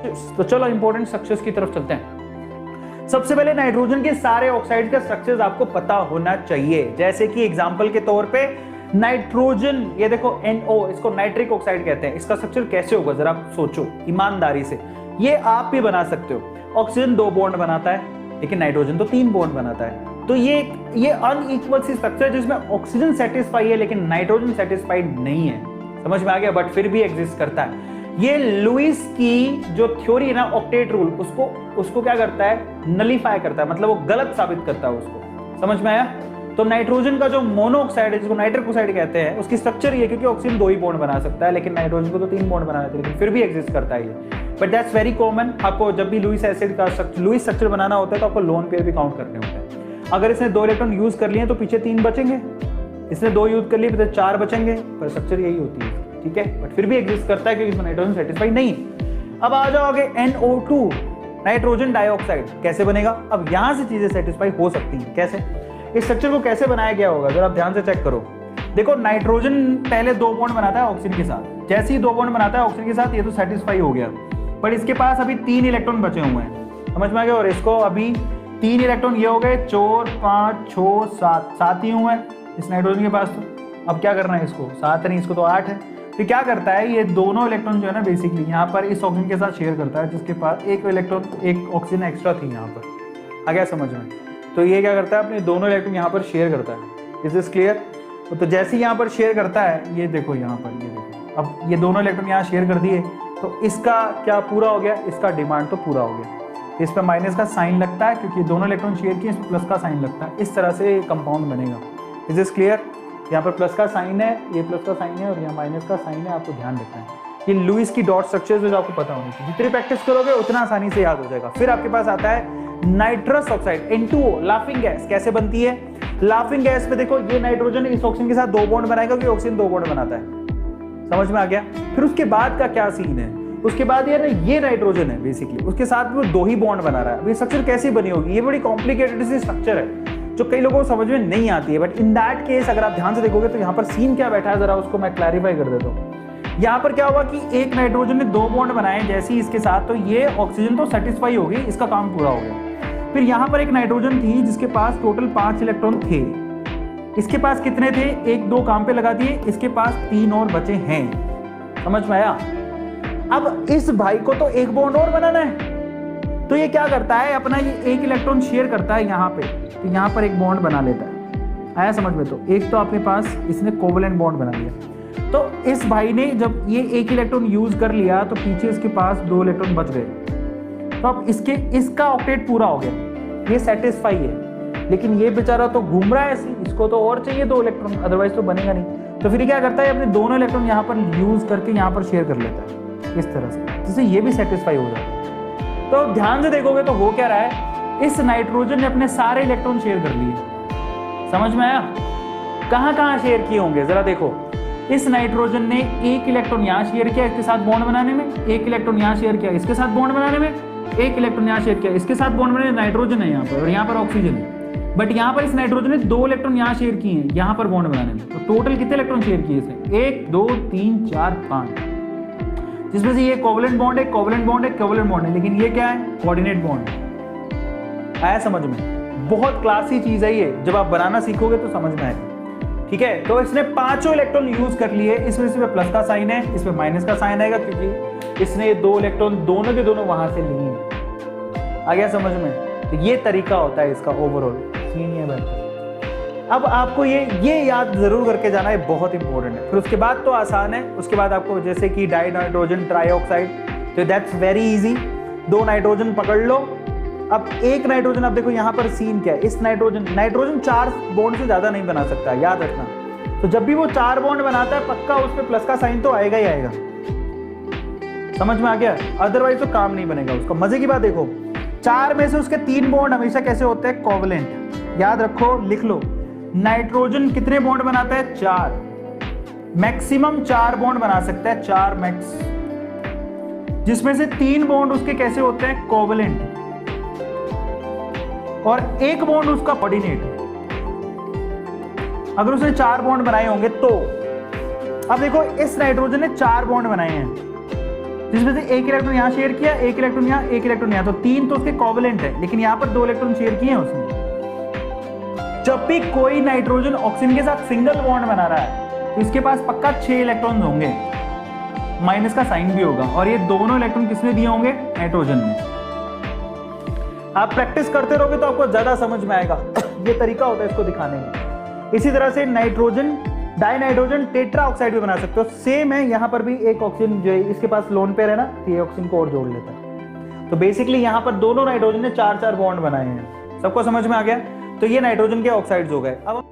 तो चलो important structures की तरफ चलते हैं। सबसे पहले नाइट्रोजन के सारे ऑक्साइड का स्ट्रक्चर्स आपको पता होना चाहिए, जैसे कि एग्जांपल के तौर पे नाइट्रोजन, ये देखो NO, इसको नाइट्रिक ऑक्साइड कहते हैं। इसका स्ट्रक्चर कैसे होगा जरा सोचो ईमानदारी से, ये आप भी बना सकते हो। ऑक्सीजन 2 बॉन्ड बनाता है, लेकिन नाइट्रोजन तो 3 बॉन्ड बनाता है। तो ये अनइक्वल सी स्ट्रक्चर है जिसमें ऑक्सीजन सेटिस्फाई है लेकिन नाइट्रोजन सेटिस्फाइड नहीं है। समझ में आ गया? बट फिर भी एग्जिस्ट करता है। ये लुईस की जो थ्योरी है ना, ऑक्टेट रूल, उसको क्या करता है? नलीफाई करता है, मतलब वो गलत साबित करता है उसको। समझ में आया? तो नाइट्रोजन का जो मोनोऑक्साइड है, जिसको नाइट्रिक ऑक्साइड कहते हैं, उसकी स्ट्रक्चर ये, क्योंकि ऑक्सीजन 2 ही बॉन्ड बना सकता है लेकिन नाइट्रोजन को तो 3 बॉन्ड बनाना चाहिए, लेकिन फिर भी एग्जिस्ट करता है ये। But that's very common. आपको जब भी लुईस एसिड का लुईस स्ट्रक्चर बनाना होता है तो आपको लोन पेयर भी काउंट करने होते हैं। अगर इसने 2 इलेक्ट्रॉन यूज कर लिए तो पीछे 3 बचेंगे, इसने 2 यूज कर लिए पीछे 4 बचेंगे, पर स्ट्रक्चर यही होती है। ठीक है, बट फिर भी एग्जिस्ट करता है क्योंकि इसमें नाइट्रोजन सेटिस्फाई नहीं है। अब आ जाओगे NO2, नाइट्रोजन डाइऑक्साइड, कैसे बनेगा? अब यहां से चीजें सेटिस्फाई हो सकती हैं। कैसे? इस स्ट्रक्चर को कैसे बनाया गया होगा जरा आप ध्यान से चेक करो। देखो, नाइट्रोजन पहले 2 बॉन्ड बनाता है ऑक्सीजन के साथ, जैसे ही 2 बॉन्ड बनाता है ऑक्सीजन के साथ, ये तो सेटिस्फाई हो गया, पर इसके पास अभी 3 इलेक्ट्रॉन बचे हुए हैं। समझ में आ गया? और इसको अभी 3 इलेक्ट्रॉन ये हो गए, 4 5 6 7 ही हुए इस नाइट्रोजन के पास। तो अब क्या करना है इसको? 7 नहीं, इसको तो 8 है। फिर क्या करता है, ये दोनों इलेक्ट्रॉन जो है ना बेसिकली यहाँ पर इस ऑक्सीजन के साथ शेयर करता है, जिसके पास एक इलेक्ट्रॉन, एक ऑक्सीजन एक्स्ट्रा थी यहाँ पर। आ गया समझ में? तो ये क्या करता है, अपने दोनों इलेक्ट्रॉन यहाँ पर शेयर करता है। Is this clear? तो जैसे ही यहाँ पर शेयर करता है, ये देखो यहाँ पर, ये देखो, अब ये दोनों इलेक्ट्रॉन यहाँ शेयर कर दिए, तो इसका क्या पूरा हो गया? इसका डिमांड तो पूरा हो गया। इस पर माइनस का साइन लगता है क्योंकि दोनों इलेक्ट्रॉन शेयर किए, इस पर प्लस का साइन लगता है। इस तरह से कंपाउंड बनेगा। Is this clear? यहाँ पर प्लस का साइन है, ये प्लस का साइन है और यहाँ माइनस का साइन है, आपको ध्यान रखना है। ये लुईस की डॉट स्ट्रक्चर्स जो आपको पता होनी चाहिए, जितनी प्रैक्टिस करोगे उतना आसानी से याद हो जाएगा। फिर आपके पास आता है nitrous oxide, N2O, laughing gas. कैसे बनती है लाफिंग गैस? पे देखो, ये नाइट्रोजन इस ऑक्सीजन के साथ 2 बॉन्ड बनाएगा क्योंकि ऑक्सीजन 2 बॉन्ड बनाता है। समझ में आ गया? फिर उसके बाद का क्या सीन है? उसके बाद ये नाइट्रोजन है बेसिकली, उसके साथ वो 2 ही बॉन्ड बना रहा है। अभी स्ट्रक्चर कैसी बनी होगी? ये बड़ी कॉम्प्लिकेटेड सी स्ट्रक्चर है जो कई लोगों को समझ में नहीं आती है। बट इन दैट केस अगर आप ध्यान से देखोगे तो यहाँ पर सीन क्या बैठा है, जरा उसको मैं क्लैरिफाई कर देता हूँ। यहाँ पर क्या हुआ कि एक नाइट्रोजन ने 2 बॉन्ड बनाए जैसे ही इसके साथ, तो ये ऑक्सीजन तो सेटिस्फाई हो गई, इसका काम पूरा हो गया। फिर यहाँ पर एक नाइट्रोजन थी जिसके पास टोटल 5 इलेक्ट्रॉन थे। इसके पास कितने थे? 1 2 काम पे लगा दिए, इसके पास 3 और बचे हैं। समझ में आया? अब इस भाई को तो 1 बॉन्ड और बनाना है, तो ये क्या करता है, अपना ये 1 इलेक्ट्रॉन शेयर करता है यहाँ पे, तो यहाँ पर 1 बॉन्ड बना लेता है। आया समझ में? तो एक तो आपके पास इसने कोवेलेंट बॉन्ड बना लिया। तो इस भाई ने जब ये 1 इलेक्ट्रॉन यूज कर लिया तो पीछे इसके पास 2 इलेक्ट्रॉन बच गए। तो अब इसका ऑक्टेट पूरा हो गया, ये सेटिस्फाई है। लेकिन ये बेचारा तो घूम रहा है ऐसे, इसको तो और चाहिए 2 इलेक्ट्रॉन, अदरवाइज तो बनेगा नहीं। तो फिर क्या करता है, अपने दोनों इलेक्ट्रॉन यहाँ पर यूज करके यहाँ पर शेयर कर लेता है इस तरह से, जिससे ये भी सेटिस्फाई हो जाता है। तो ध्यान से देखोगे तो हो क्या रहा है, इस नाइट्रोजन ने अपने सारे इलेक्ट्रॉन शेयर कर लिए। समझ में आया? कहां कहां शेयर किए होंगे जरा देखो। इस नाइट्रोजन ने 1 इलेक्ट्रॉन यहां शेयर किया इसके साथ बॉन्ड बनाने में, 1 इलेक्ट्रॉन यहां शेयर किया इसके साथ बॉन्ड बनाने में, 1 इलेक्ट्रॉन यहां शेयर किया इसके साथ बॉन्ड बनाने में। नाइट्रोजन है यहाँ पर और यहाँ पर ऑक्सीजन है, बट यहाँ पर इस नाइट्रोजन ने 2 इलेक्ट्रॉन यहां शेयर किए हैं यहाँ पर बॉन्ड बनाने में। तो टोटल कितने इलेक्ट्रॉन शेयर किए इसने? 1 2 3 4 5, जिसमें से ये कोवेलेंट बॉन्ड है, कोवेलेंट बॉन्ड है, कोवेलेंट बॉन्ड है, लेकिन ये क्या है? कोऑर्डिनेट बॉन्ड है। आया समझ में? बहुत क्लासी चीज है ये, जब आप बनाना सीखोगे तो समझ में आएगा। ठीक है, तो इसने 5 इलेक्ट्रॉन यूज कर लिए, इसमें प्लस का साइन है, इसमें माइनस का साइन आएगा क्योंकि इसने 2 इलेक्ट्रॉन दोनों के दोनों वहां से लिए। आ गया समझ में? तो ये तरीका होता है इसका ओवरऑल सीन ये बैठा। अब आपको ये याद जरूर करके जाना है, बहुत इंपॉर्टेंट है। फिर उसके बाद तो आसान है, उसके बाद आपको जैसे कि डाई नाइट्रोजन ट्राइऑक्साइड, तो दैट्स वेरी इजी। 2 नाइट्रोजन पकड़ लो, अब 1 नाइट्रोजन, अब देखो यहाँ पर सीन क्या है, इस नाइट्रोजन 4 बॉन्ड से ज्यादा नहीं बना सकता, याद रखना। तो जब भी वो 4 बॉन्ड बनाता है पक्का उस पर प्लस का साइन तो आएगा ही आएगा। समझ में आ गया? अदरवाइज तो काम नहीं बनेगा उसका। मजे की बात देखो, 4 में से उसके 3 बॉन्ड हमेशा कैसे होते हैं? कोवेलेंट। याद रखो, लिख लो, नाइट्रोजन कितने बॉन्ड बनाता है? 4, मैक्सिमम 4 बॉन्ड बना सकता है, 4 मैक्स, जिसमें से 3 बॉन्ड उसके कैसे होते हैं? कोवेलेंट, और 1 बॉन्ड उसका कोऑर्डिनेट। अगर उसने 4 बॉन्ड बनाए होंगे तो अब देखो, इस नाइट्रोजन ने 4 बॉन्ड बनाए हैं, जिसमें से एक इलेक्ट्रॉन यहाँ शेयर किया, एक इलेक्ट्रॉन यहाँ, एक इलेक्ट्रॉन यहाँ, तो 3 तो उसके कोवेलेंट है, लेकिन यहाँ पर 2 इलेक्ट्रॉन शेयर किए हैं उसने। जब भी कोई नाइट्रोजन ऑक्सीजन के साथ सिंगल बॉन्ड बना रहा है तो इसके पास पक्का 6 इलेक्ट्रॉन होंगे, माइनस का साइन भी होगा, और ये दोनों इलेक्ट्रॉन किसने दिए होंगे? नाइट्रोजन ने। आप प्रैक्टिस करते रहोगे तो आपको ज्यादा समझ में आएगा। ये तरीका होता है इसको दिखाने का। इसी तरह से नाइट्रोजन डाइनाइट्रोजन टेट्रा ऑक्साइड भी बना सकते हो, सेम है। यहां पर भी एक ऑक्सीजन जो है इसके पास लोन पेयर है ना, तो ये ऑक्सीजन को और जोड़ लेता है। तो बेसिकली यहां पर दोनों नाइट्रोजन ने 4-4 बॉन्ड बनाए हैं। सबको समझ में आ गया? तो ये नाइट्रोजन के ऑक्साइड्स हो गए। अब